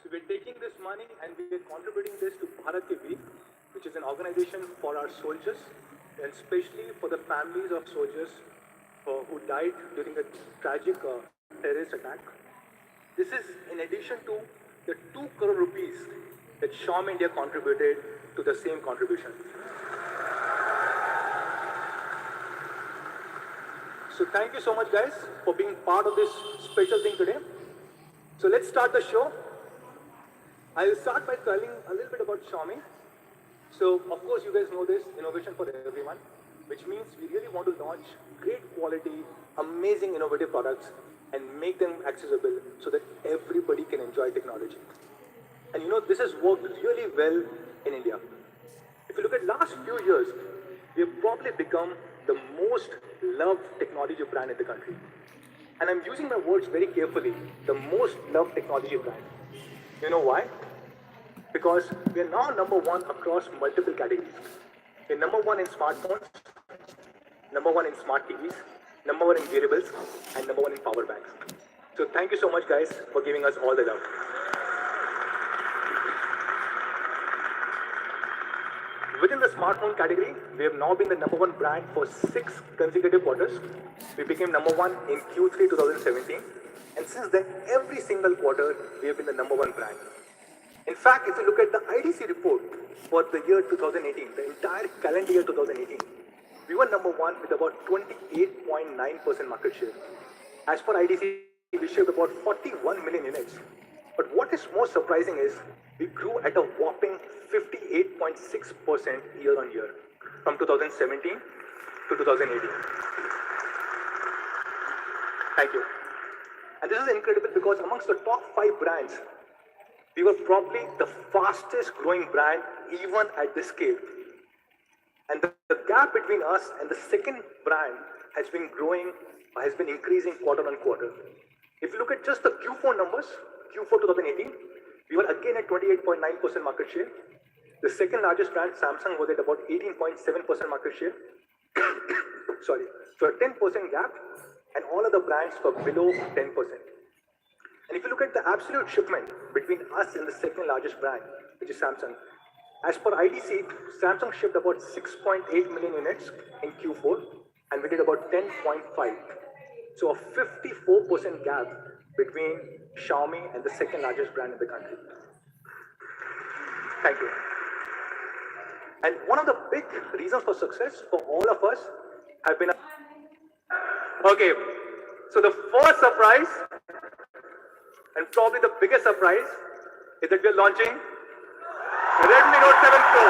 So we're taking this money and we're contributing this to Bharat Ki Veer, which is an organization for our soldiers, and especially for the families of soldiers who died during the tragic terrorist attack. This is in addition to the 2 crore rupees that Xiaomi India contributed to the same contribution. So thank you so much guys for being part of this special thing today. So let's start the show. I will start by telling a little bit about Xiaomi. So of course you guys know this, innovation for everyone, which means we really want to launch great quality, amazing innovative products and make them accessible so that everybody can enjoy technology. And you know, this has worked really well in India. If you look at last few years, we have probably become the most loved technology brand in the country. And I'm using my words very carefully, the most loved technology brand. You know why? Because we are now #1 across multiple categories. We're #1 in smartphones, #1 in smart TVs, #1 in wearables, and #1 in power banks. So thank you so much guys for giving us all the love. Within the smartphone category, we have now been the #1 brand for 6 consecutive quarters. We became #1 in Q3 2017. And since then, every single quarter, we have been the #1 brand. In fact, if you look at the IDC report for the year 2018, the entire calendar year 2018, we were #1 with about 28.9% market share. As per IDC, we shipped about 41 million units. But what is most surprising is we grew at a whopping 58.6% year on year from 2017 to 2018. Thank you. And this is incredible because amongst the top 5 brands, we were probably the fastest growing brand even at this scale. And the gap between us and the second brand has been increasing quarter on quarter. If you look at just the Q4 numbers, Q4 2018, we were again at 28.9% market share. The second largest brand, Samsung, was at about 18.7% market share. Sorry, so a 10% gap, and all other brands were below 10%. And if you look at the absolute shipment between us and the second largest brand, which is Samsung, as per IDC, Samsung shipped about 6.8 million units in Q4, and we did about 10.5. So a 54% gap between Xiaomi and the second largest brand in the country. Thank you. And one of the big reasons for success for all of us have been... Okay, so the first surprise, and probably the biggest surprise, is that we are launching Redmi Note 7 Pro.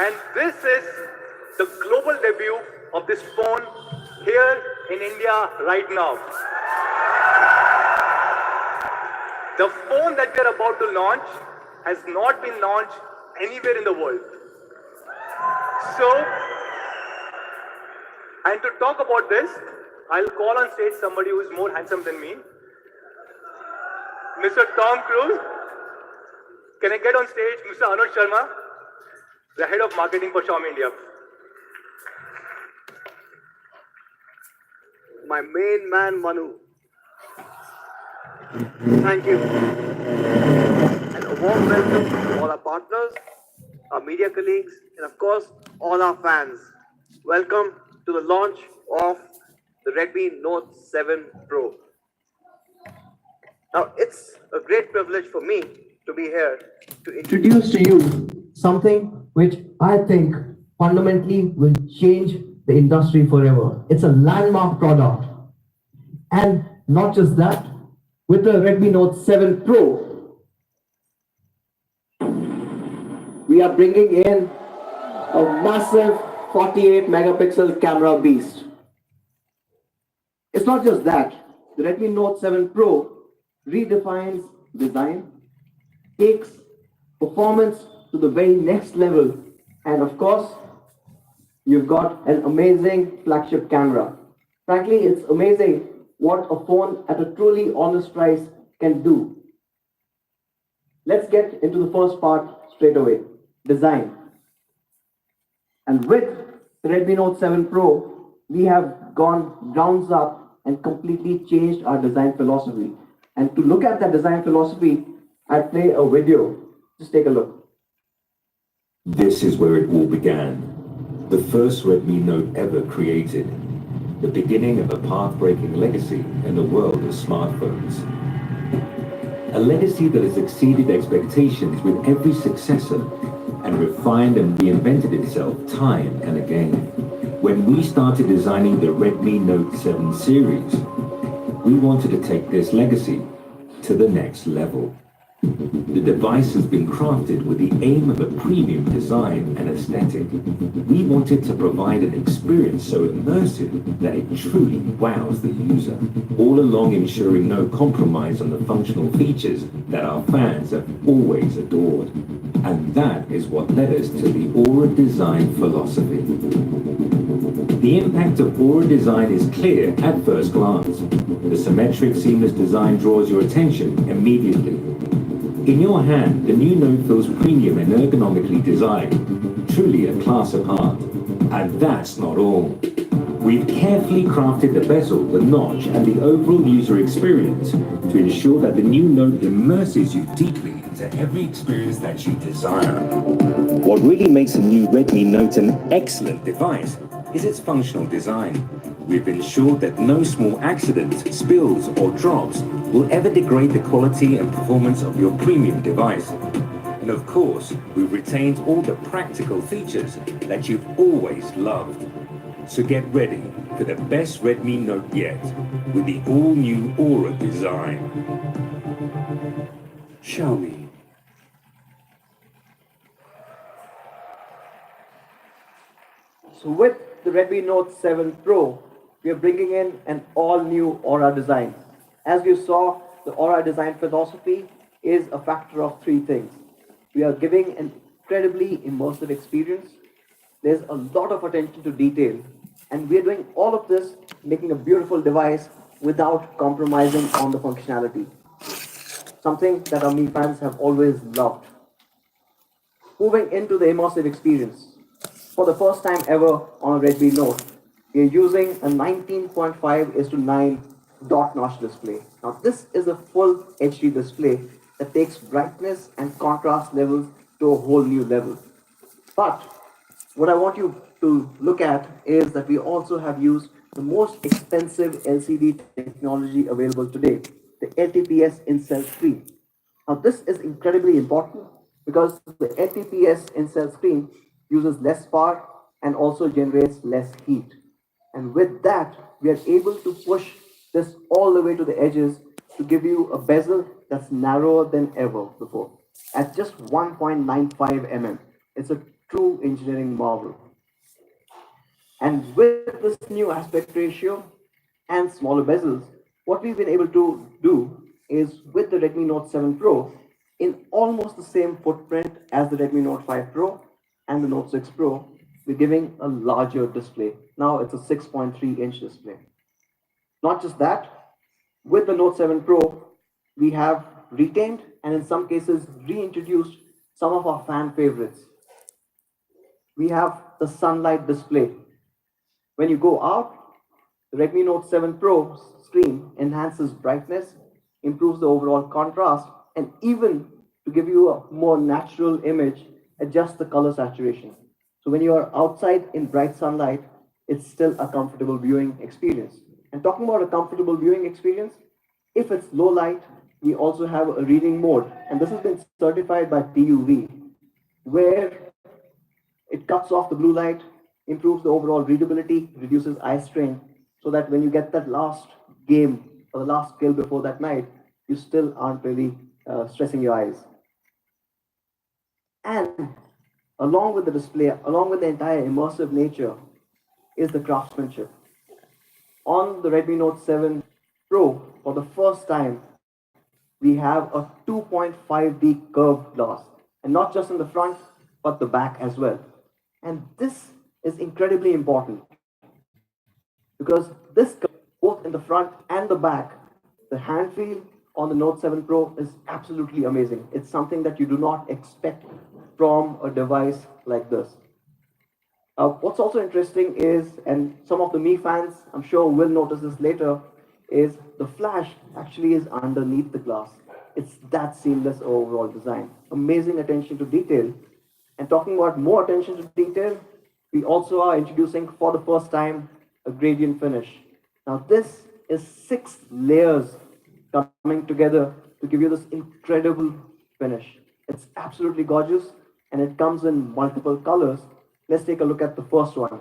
And this is the global debut of this phone here in India right now. The phone that we are about to launch has not been launched anywhere in the world. So, and to talk about this, I'll call on stage somebody who is more handsome than me, Mr. Tom Cruise. Can I get on stage Mr. Anuj Sharma, the head of marketing for Xiaomi India? My main man, Manu. Thank you. And a warm welcome to all our partners, our media colleagues, and of course, all our fans. Welcome to the launch of the Redmi Note 7 Pro. Now, it's a great privilege for me to be here to introduce to you something which I think fundamentally will change the industry forever. It's a landmark product. And not just that, with the Redmi Note 7 Pro, we are bringing in a massive 48 megapixel camera beast. It's not just that. The Redmi Note 7 Pro redefines design, takes performance to the very next level, and of course, you've got an amazing flagship camera. Frankly, it's amazing what a phone at a truly honest price can do. Let's get into the first part straight away, design. And with the Redmi Note 7 Pro, we have gone grounds up and completely changed our design philosophy. And to look at that design philosophy, I play a video. Just take a look. This is where it all began. The first Redmi Note ever created. The beginning of a path-breaking legacy in the world of smartphones. A legacy that has exceeded expectations with every successor and refined and reinvented itself time and again. When we started designing the Redmi Note 7 series, we wanted to take this legacy to the next level. The device has been crafted with the aim of a premium design and aesthetic. We wanted to provide an experience so immersive that it truly wows the user, all along ensuring no compromise on the functional features that our fans have always adored. And that is what led us to the Aura design philosophy. The impact of Aura design is clear at first glance. The symmetric, seamless design draws your attention immediately. In your hand, the new Note feels premium and ergonomically designed, truly a class apart. And that's not all. We've carefully crafted the bezel, the notch, and the overall user experience to ensure that the new Note immerses you deeply into every experience that you desire. What really makes the new Redmi Note an excellent device is its functional design. We've ensured that no small accidents, spills, or drops will ever degrade the quality and performance of your premium device. And of course, we've retained all the practical features that you've always loved. So get ready for the best Redmi Note yet with the all-new Aura design. Xiaomi. So with the Redmi Note 7 Pro, we are bringing in an all-new Aura design. As you saw, the Aura design philosophy is a factor of three things. We are giving an incredibly immersive experience. There's a lot of attention to detail, and we are doing all of this, making a beautiful device without compromising on the functionality. Something that our Mi fans have always loved. Moving into the immersive experience. For the first time ever on a Redmi Note, we are using a 19.5:9 dot notch display. Now this is a full HD display that takes brightness and contrast levels to a whole new level. But what I want you to look at is that we also have used the most expensive LCD technology available today, the LTPS in-cell screen. Now this is incredibly important because the LTPS in-cell screen uses less power and also generates less heat. And with that, we are able to push this all the way to the edges to give you a bezel that's narrower than ever before at just 1.95 mm. It's a true engineering marvel. And with this new aspect ratio and smaller bezels, what we've been able to do is with the Redmi Note 7 Pro in almost the same footprint as the Redmi Note 5 Pro and the Note 6 Pro, we're giving a larger display. Now it's a 6.3-inch display. Not just that, with the Note 7 Pro, we have retained and in some cases reintroduced some of our fan favorites. We have the sunlight display. When you go out, the Redmi Note 7 Pro screen enhances brightness, improves the overall contrast, and even to give you a more natural image, adjusts the color saturation. So when you are outside in bright sunlight, it's still a comfortable viewing experience. And talking about a comfortable viewing experience, if it's low light, we also have a reading mode. And this has been certified by TUV, where it cuts off the blue light, improves the overall readability, reduces eye strain, so that when you get that last game or the last skill before that night, you still aren't really stressing your eyes. And along with the display, along with the entire immersive nature, is the craftsmanship. On the Redmi Note 7 Pro, for the first time, we have a 2.5D curved glass, and not just in the front, but the back as well. And this is incredibly important because this, both in the front and the back, the hand feel on the Note 7 Pro is absolutely amazing. It's something that you do not expect from a device like this. What's also interesting is, and some of the Mi fans, I'm sure will notice this later, is the flash actually is underneath the glass. It's that seamless overall design. Amazing attention to detail. And talking about more attention to detail, we also are introducing for the first time a gradient finish. Now this is 6 layers coming together to give you this incredible finish. It's absolutely gorgeous and it comes in multiple colors. Let's take a look at the first one.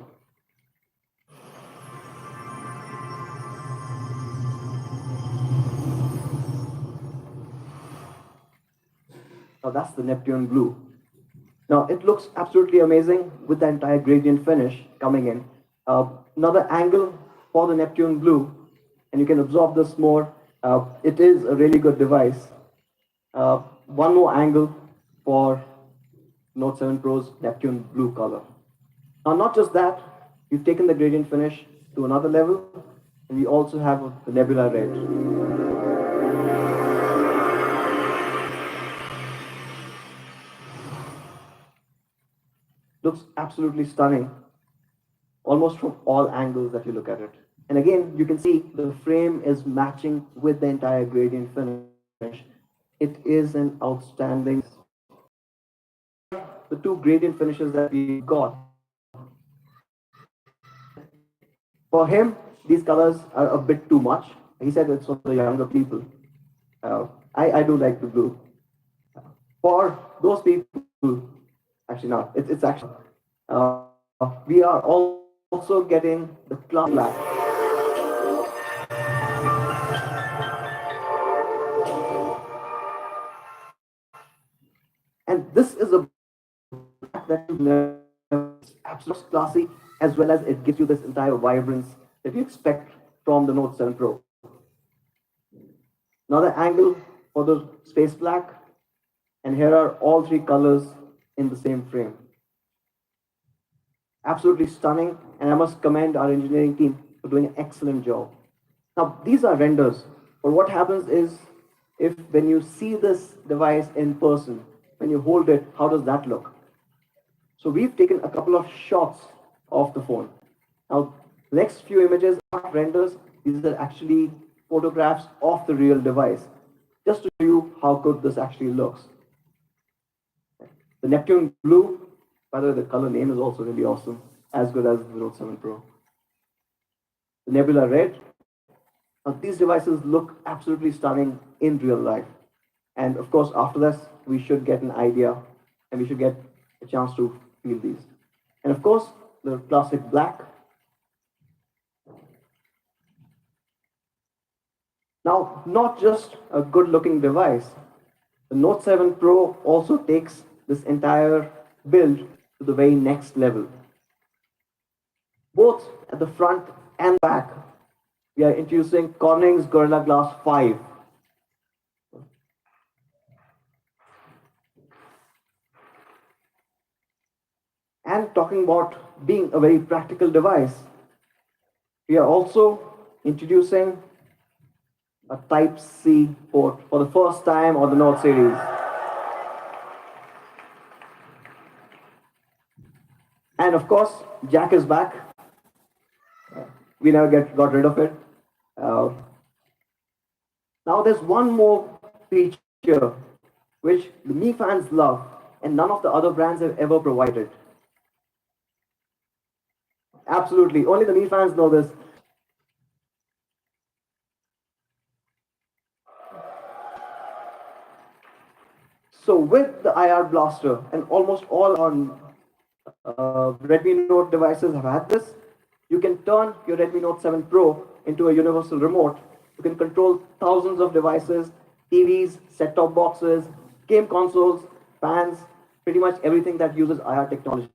Now that's the Neptune blue. Now it looks absolutely amazing with the entire gradient finish coming in. Another angle for the Neptune blue, and you can absorb this more. It is a really good device. One more angle for Note 7 Pro's Neptune blue color. Now not just that, we've taken the gradient finish to another level, and we also have the nebula red. Looks absolutely stunning, almost from all angles that you look at it. And again, you can see the frame is matching with the entire gradient finish. It is an outstanding. The two gradient finishes that we got. For him, these colors are a bit too much. He said it's for the younger people. I do like the blue. For those people, actually not. It's actually we are also getting the cloud black. And this is a black that you never absolutely classy, as well as it gives you this entire vibrance that you expect from the Note 7 Pro. Another angle for the space black, and here are all 3 colors in the same frame. Absolutely stunning, and I must commend our engineering team for doing an excellent job. Now, these are renders, but what happens is, if when you see this device in person, when you hold it, how does that look? So we've taken a couple of shots of the phone. Now, next few images are renders. These are actually photographs of the real device, just to show you how good this actually looks. The Neptune blue, by the way, the color name is also really awesome, as good as the Note 7 Pro. The Nebula red. Now, these devices look absolutely stunning in real life. And of course, after this, we should get an idea and we should get a chance to feel these. And of course, the classic black. Now, not just a good looking device, the Note 7 Pro also takes this entire build to the very next level. Both at the front and back, we are introducing Corning's Gorilla Glass 5. And talking about being a very practical device, we are also introducing a Type-C port for the first time on the Note series. And of course, jack is back. We never got rid of it. Now there's one more feature which the Mi fans love and none of the other brands have ever provided. Absolutely, only the Mi fans know this. So with the IR blaster, and almost all on Redmi Note devices have had this, you can turn your Redmi Note 7 Pro into a universal remote. You can control thousands of devices, TVs, set-top boxes, game consoles, fans, pretty much everything that uses IR technology.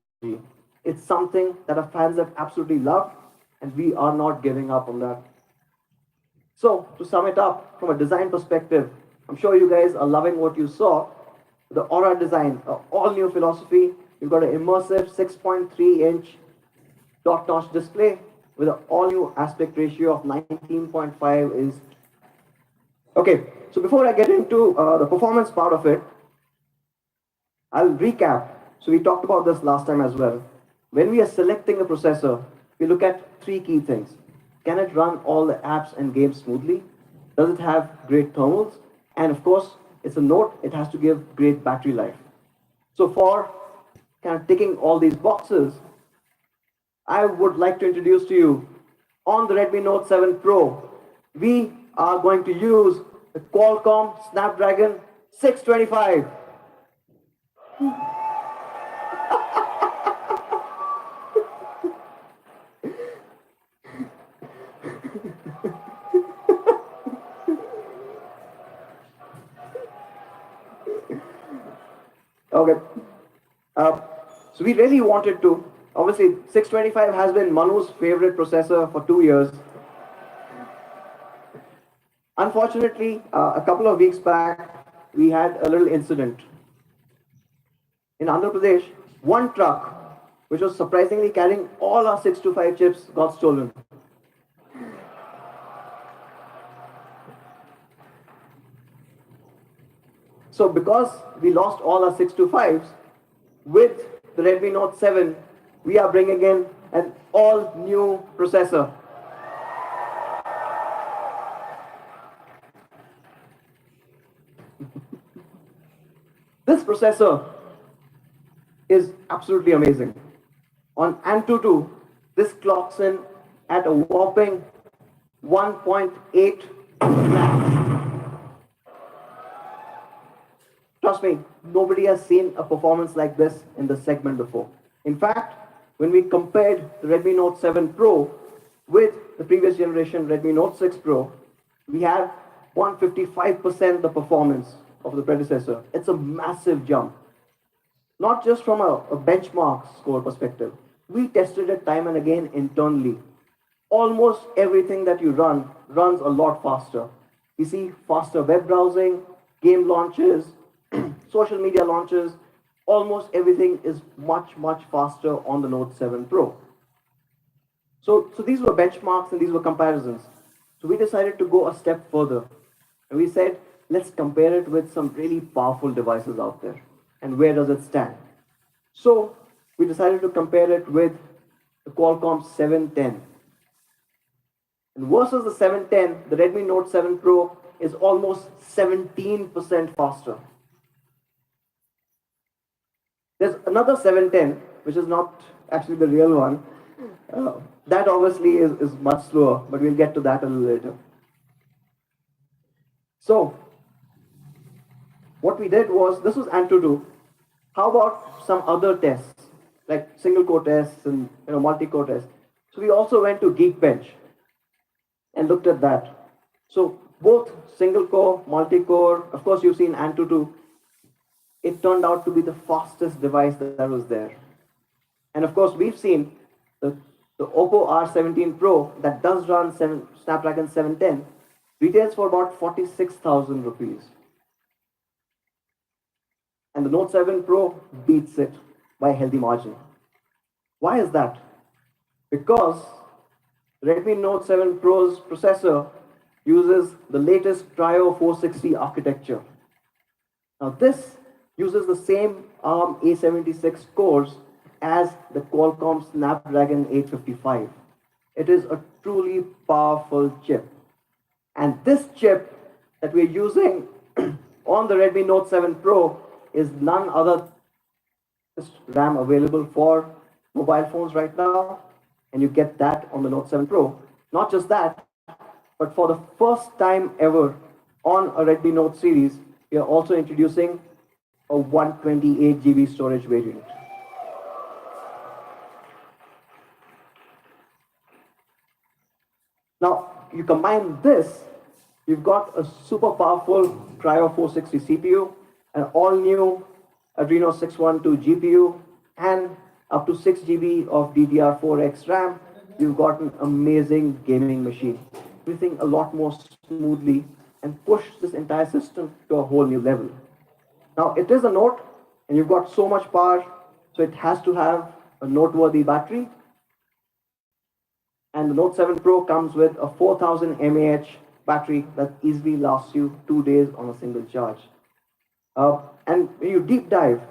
It's something that our fans have absolutely loved, and we are not giving up on that. So, to sum it up, from a design perspective, I'm sure you guys are loving what you saw. The Aura design, all new philosophy. You've got an immersive 6.3-inch dot-notch display with an all-new aspect ratio of 19.5 is. Okay, so before I get into the performance part of it, I'll recap. So we talked about this last time as well. When we are selecting a processor, we look at 3 key things. Can it run all the apps and games smoothly? Does it have great thermals? And of course, it's a Note, it has to give great battery life. So for kind of ticking all these boxes, I would like to introduce to you on the Redmi Note 7 Pro, we are going to use the Qualcomm Snapdragon 625. Okay. Uh, so we really wanted to. Obviously, 625 has been Manu's favorite processor for 2 years. Unfortunately, a couple of weeks back, we had a little incident. In Andhra Pradesh, one truck, which was surprisingly carrying all our 625 chips, got stolen. So because we lost all our 625s, with the Redmi Note 7, we are bringing in an all-new processor. This processor is absolutely amazing. On Antutu, this clocks in at a whopping 1.8 lakhs. Trust me, nobody has seen a performance like this in the segment before. In fact, when we compared the Redmi Note 7 Pro with the previous generation Redmi Note 6 Pro, we have 155% the performance of the predecessor. It's a massive jump. Not just from a benchmark score perspective. We tested it time and again internally. Almost everything that you run runs a lot faster. You see faster web browsing, game launches, social media launches, almost everything is much, much faster on the Note 7 Pro. So these were benchmarks and these were comparisons. So we decided to go a step further. And we said, let's compare it with some really powerful devices out there. And where does it stand? So we decided to compare it with the Qualcomm 710. And versus the 710, the Redmi Note 7 Pro is almost 17% faster. There's another 710, which is not actually the real one. That obviously is much slower, but we'll get to that a little later. So, what we did was, this was Antutu. How about some other tests, like single core tests and multi-core tests? So we also went to Geekbench and looked at that. So both single core, multi-core, of course you've seen Antutu, it turned out to be the fastest device that was there. And of course we've seen the Oppo R17 Pro that does run Snapdragon 710 retails for about 46,000 rupees. And the Note 7 Pro beats it by a healthy margin. Why is that? Because Redmi Note 7 Pro's processor uses the latest Trio 460 architecture. Now this uses the same ARM A76 cores as the Qualcomm Snapdragon 855. It is a truly powerful chip. And this chip that we're using on the Redmi Note 7 Pro is none other than RAM available for mobile phones right now, and you get that on the Note 7 Pro. Not just that, but for the first time ever on a Redmi Note series, we are also introducing a 128 GB storage variant. Now, you combine this, you've got a super powerful Trio 460 CPU, an all-new Adreno 612 GPU, and up to 6 GB of DDR4X RAM. You've got an amazing gaming machine. Everything a lot more smoothly and push this entire system to a whole new level. Now, it is a Note, and you've got so much power, so it has to have a noteworthy battery. And the Note 7 Pro comes with a 4000 mAh battery that easily lasts you 2 days on a single charge. And when you deep dive,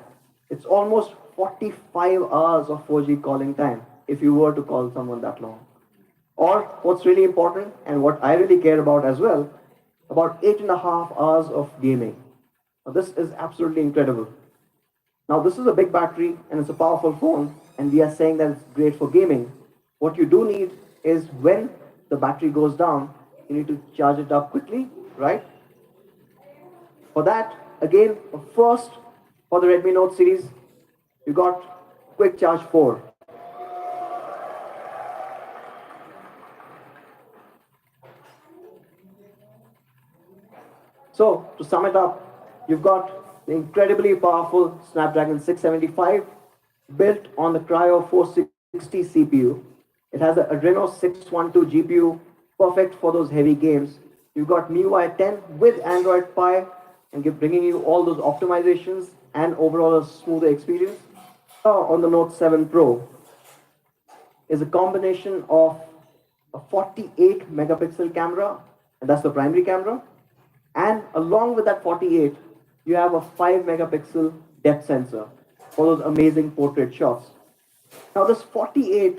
it's almost 45 hours of 4G calling time if you were to call someone that long. Or what's really important and what I really care about as well, about 8.5 hours of gaming. Now, this is absolutely incredible. Now, this is a big battery and it's a powerful phone, and we are saying that it's great for gaming. What you do need is when the battery goes down, you need to charge it up quickly, right? For that, again, first for the Redmi Note series, you got Quick Charge 4. So, to sum it up, you've got the incredibly powerful Snapdragon 675 built on the Cryo 460 CPU. It has the Adreno 612 GPU, perfect for those heavy games. You've got MIUI 10 with Android Pie and bringing you all those optimizations and overall a smoother experience. On the Note 7 Pro is a combination of a 48 megapixel camera, and that's the primary camera, and along with that 48, you have a 5 megapixel depth sensor for those amazing portrait shots. Now, this 48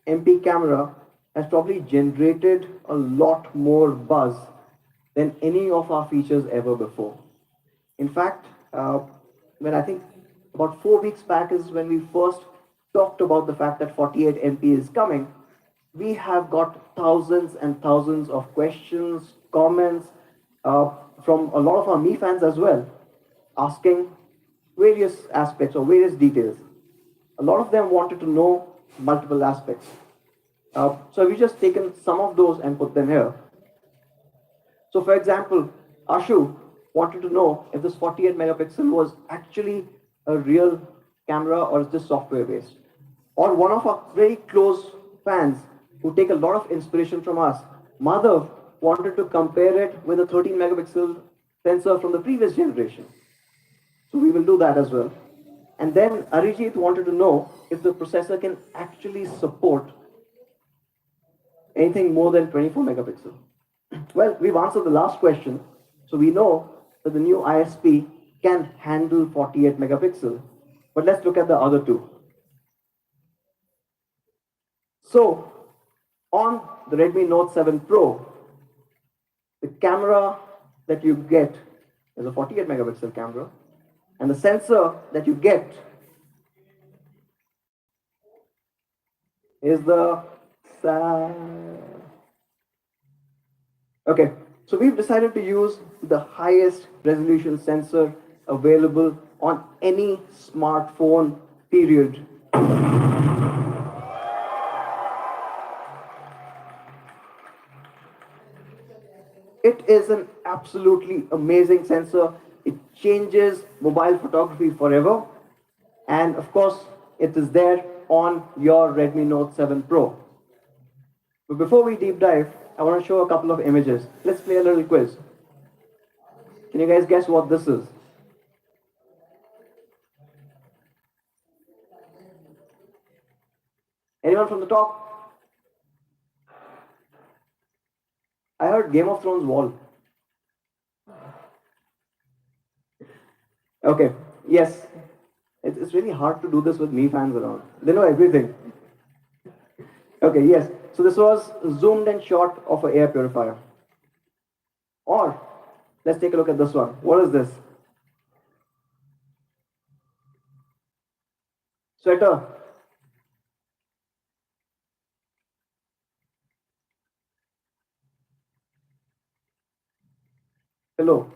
MP camera has probably generated a lot more buzz than any of our features ever before. In fact, when I think about 4 weeks back is when we first talked about the fact that 48 MP is coming, we have got thousands and thousands of questions, comments, from a lot of our Mi fans as well, asking various aspects or various details. A lot of them wanted to know multiple aspects. So we've just taken some of those and put them here. So for example, Ashu wanted to know if this 48 megapixel was actually a real camera or is this software based. Or one of our very close fans who take a lot of inspiration from us, Madhav, wanted to compare it with a 13 megapixel sensor from the previous generation. So we will do that as well. And then Arijit wanted to know if the processor can actually support anything more than 24 megapixel. Well, we've answered the last question. So we know that the new ISP can handle 48 megapixel. But let's look at the other two. So on the Redmi Note 7 Pro, the camera that you get is a 48 megapixel camera, and the sensor that you get is the okay. So we've decided to use the highest resolution sensor available on any smartphone, period. It is an absolutely amazing sensor. It changes mobile photography forever. And of course, it is there on your Redmi Note 7 Pro. But before we deep dive, I want to show a couple of images. Let's play a little quiz. Can you guys guess what this is? Anyone from the top? I heard Game of Thrones wall. Okay, yes. It's really hard to do this with me fans around. They know everything. Okay, yes. So this was zoomed in shot of an air purifier. Or, let's take a look at this one. What is this? Sweater. Pillow.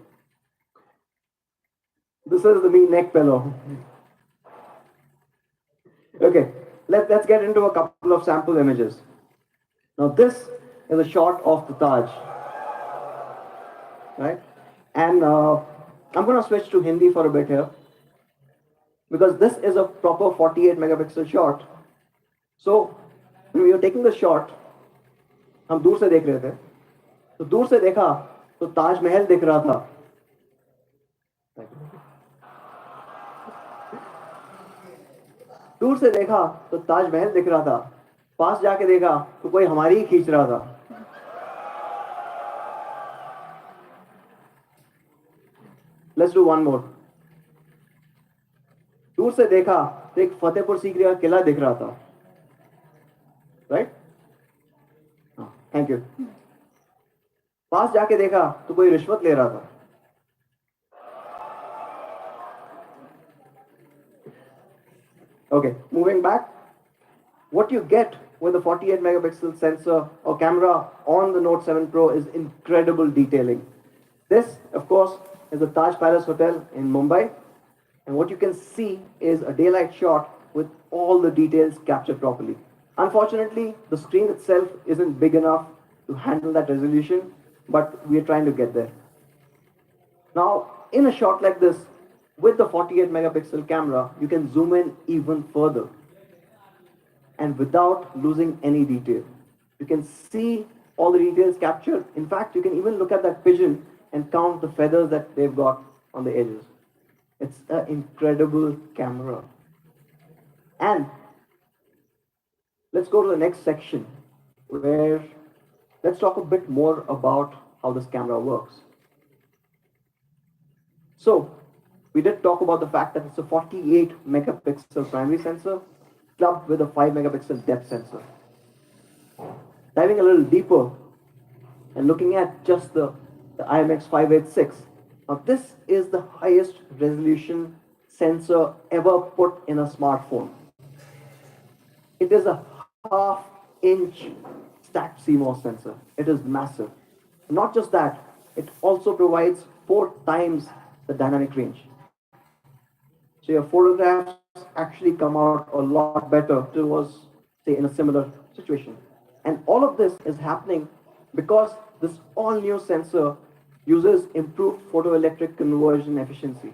This is the me neck pillow. Okay, let's get into a couple of sample images. Now this is a shot of the Taj, right? And I'm going to switch to Hindi for a bit here because this is a proper 48 megapixel shot. So when we were taking the shot, हम दूर से देख रहे थे, तो दूर से देखा तो ताजमहल दिख रहा था. दूर से देखा तो ताजमहल दिख रहा था, पास जाके देखा तो कोई हमारी ही खींच रहा था. Let's do one more. दूर से देखा तो एक फतेहपुर सीकरी का किला दिख रहा था, right? पास जाके देखा तो कोई रिश्वत ले रहा था. Okay, moving back. What you get with the 48 megapixel sensor or camera on the Note 7 Pro is incredible detailing. This, of course, is the Taj Palace Hotel in Mumbai. And what you can see is a daylight shot with all the details captured properly. Unfortunately, the screen itself isn't big enough to handle that resolution, but we're trying to get there. Now, in a shot like this, with the 48 megapixel camera, you can zoom in even further and without losing any detail. You can see all the details captured. In fact, you can even look at that pigeon and count the feathers that they've got on the edges. It's an incredible camera. And let's go to the next section where let's talk a bit more about how this camera works. So, we did talk about the fact that it's a 48 megapixel primary sensor clubbed with a 5 megapixel depth sensor. Diving a little deeper and looking at just the IMX586. Now, this is the highest resolution sensor ever put in a smartphone. It is a half-inch stacked CMOS sensor. It is massive. Not just that, it also provides 4 times the dynamic range. So your photographs actually come out a lot better to us, say, in a similar situation. And all of this is happening because this all-new sensor uses improved photoelectric conversion efficiency.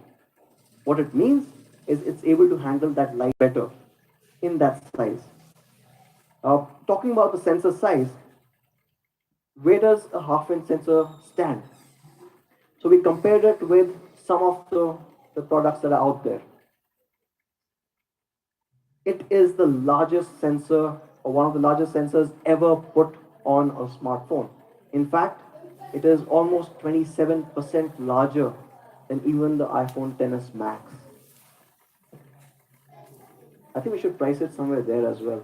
What it means is it's able to handle that light better in that size. Talking about the sensor size, where does a half-inch sensor stand? So we compared it with some of the products that are out there. It is the largest sensor or one of the largest sensors ever put on a smartphone. In fact, it is almost 27% larger than even the iPhone XS Max. I think we should price it somewhere there as well.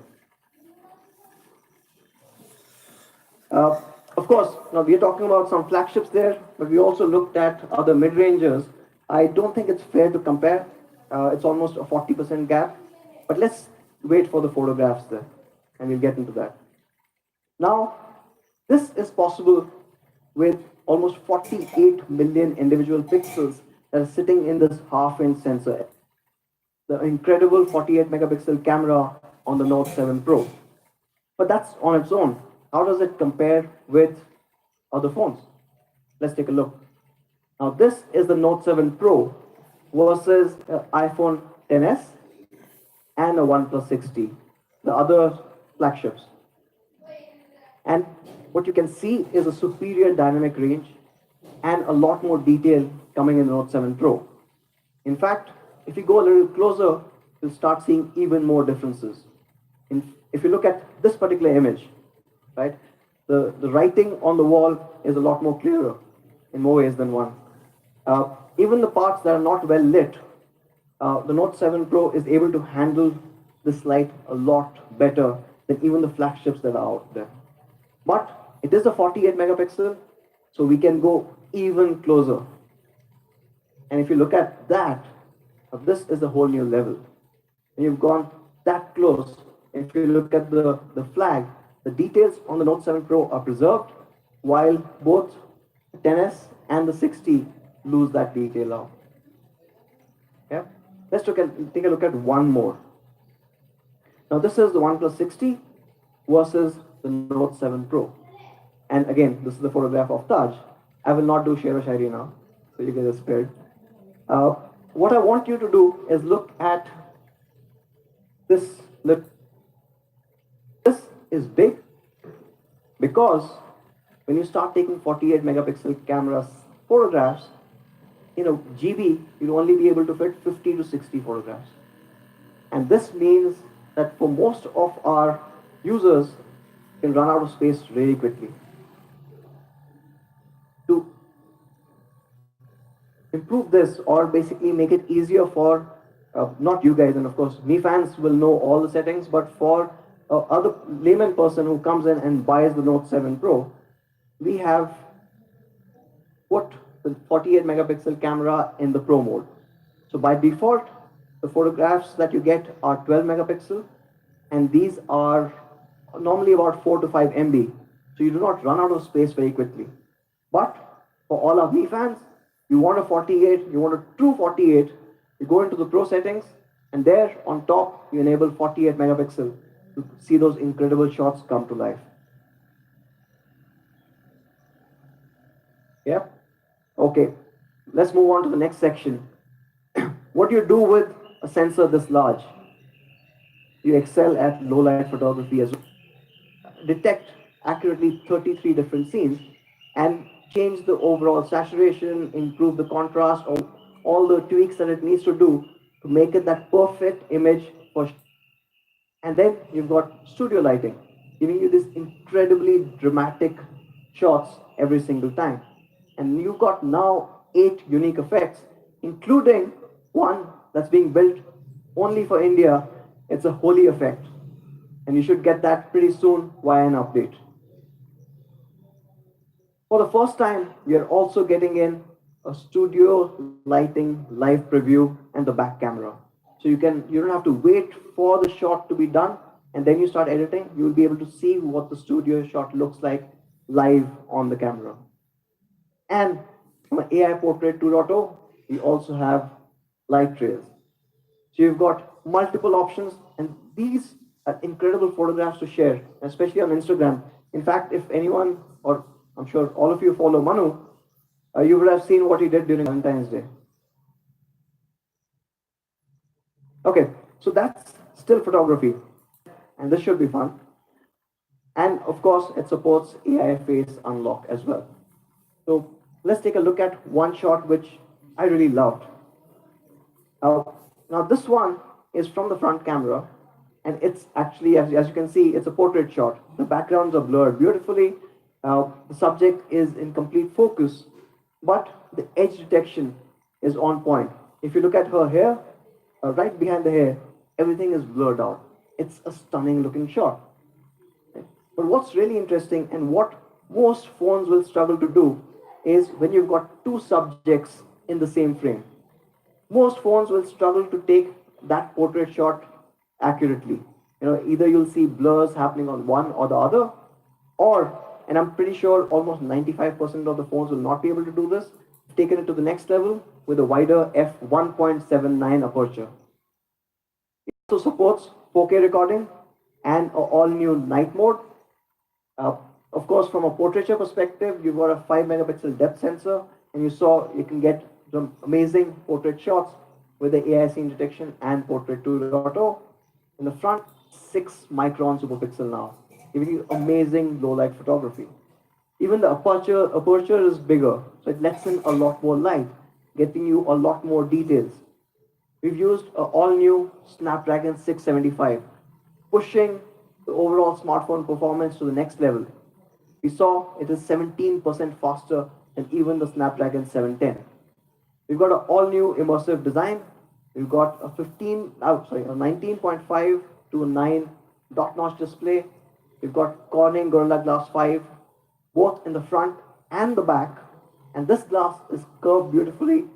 Of course, now we are talking about some flagships there, but we also looked at other mid-rangers. I don't think it's fair to compare. It's almost a 40% gap. But let's wait for the photographs there, and we'll get into that. Now, this is possible with almost 48 million individual pixels that are sitting in this half-inch sensor. The incredible 48 megapixel camera on the Note 7 Pro. But that's on its own. How does it compare with other phones? Let's take a look. Now, this is the Note 7 Pro versus iPhone XS and a OnePlus 6T, the other flagships. And what you can see is a superior dynamic range and a lot more detail coming in the Note 7 Pro. In fact, if you go a little closer, you'll start seeing even more differences. If you look at this particular image, right, the writing on the wall is a lot more clearer in more ways than one. Even the parts that are not well lit, the Note 7 Pro is able to handle this light a lot better than even the flagships that are out there. But it is a 48 megapixel, so we can go even closer. And if you look at that, this is a whole new level. And you've gone that close. If you look at the flag, the details on the Note 7 Pro are preserved, while both the XS and the 6T lose that detail out. Yeah? Let's take a look at one more. Now this is the OnePlus 6T versus the Note 7 Pro. And again, this is the photograph of Taj. I will not do Shero Shairi now, so you guys are spared. What I want you to do is look at this. Look, this is big because when you start taking 48 megapixel cameras photographs, GB, you'll only be able to fit 50 to 60 photographs. And this means that for most of our users, can run out of space really quickly. To improve this or basically make it easier for, not you guys, and of course, me fans will know all the settings, but for other layman person who comes in and buys the Note 7 Pro, we have put the 48 megapixel camera in the Pro mode. So by default, the photographs that you get are 12 megapixel, and these are normally about 4 to 5 MB. So you do not run out of space very quickly. But for all our V fans, you want a 48, you want a true 48, you go into the Pro settings, and there on top, you enable 48 megapixel to see those incredible shots come to life. Yeah? Okay, let's move on to the next section. What do you do with a sensor this large? You excel at low light photography as well. Detect accurately 33 different scenes and change the overall saturation, improve the contrast, all the tweaks that it needs to do to make it that perfect image for. And then you've got studio lighting, giving you this incredibly dramatic shots every single time. And you've got now 8 unique effects, including one that's being built only for India. It's a holy effect. And you should get that pretty soon via an update. For the first time, we are also getting in a studio lighting live preview and the back camera. So you don't have to wait for the shot to be done and then you start editing. You'll be able to see what the studio shot looks like live on the camera. And from AI Portrait 2.0, we also have light trails. So you've got multiple options, and these are incredible photographs to share, especially on Instagram. In fact, if anyone, or I'm sure all of you follow Manu, you would have seen what he did during Valentine's Day. Okay, so that's still photography, and this should be fun. And of course, it supports AI face unlock as well. So let's take a look at one shot which I really loved. Now this one is from the front camera, and it's actually, as you can see, it's a portrait shot. The backgrounds are blurred beautifully. The subject is in complete focus, but the edge detection is on point. If you look at her hair, right behind the hair, everything is blurred out. It's a stunning looking shot. But what's really interesting and what most phones will struggle to do is when you've got two subjects in the same frame. Most phones will struggle to take that portrait shot accurately. Either you'll see blurs happening on one or the other, or, and I'm pretty sure almost 95% of the phones will not be able to do this, taken it to the next level with a wider f1.79 aperture. It also supports 4K recording and an all-new night mode. Of course, from a portraiture perspective, you've got a 5 megapixel depth sensor, and you saw you can get some amazing portrait shots with the AI scene detection and Portrait 2.0. In the front, 6 micron super pixel now, giving you amazing low light photography. Even the aperture is bigger, so it lets in a lot more light, getting you a lot more details. We've used an all-new Snapdragon 675, pushing the overall smartphone performance to the next level. We saw it is 17% faster than even the Snapdragon 710. We've got an all-new immersive design. We've got a 19.5 to a 9 dot notch display. We've got Corning Gorilla Glass 5, both in the front and the back. And this glass is curved beautifully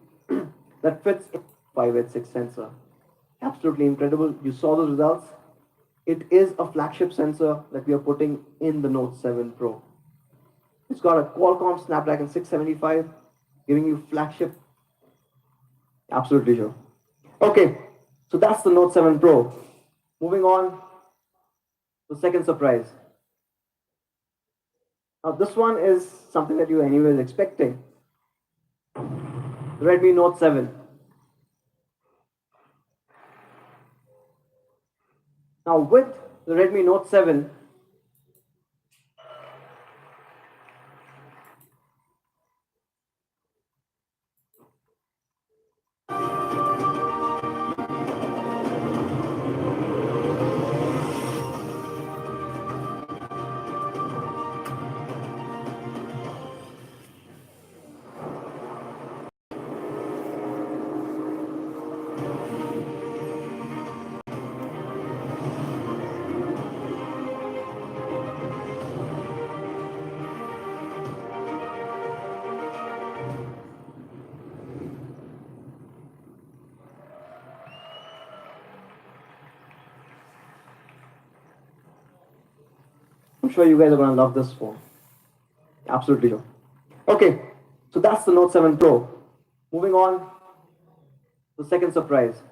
that fits in 586 sensor. Absolutely incredible. You saw the results. It is a flagship sensor that we are putting in the Note 7 Pro. It's got a Qualcomm Snapdragon 675, giving you flagship. Absolutely sure. Okay, so that's the Note 7 Pro. Moving on to the second surprise. Now this one is something that you were anyways expecting. The Redmi Note 7. Now with the Redmi Note 7, sure you guys are gonna love this phone. Absolutely sure. Okay, so that's the Note 7 Pro. Moving on to the second surprise.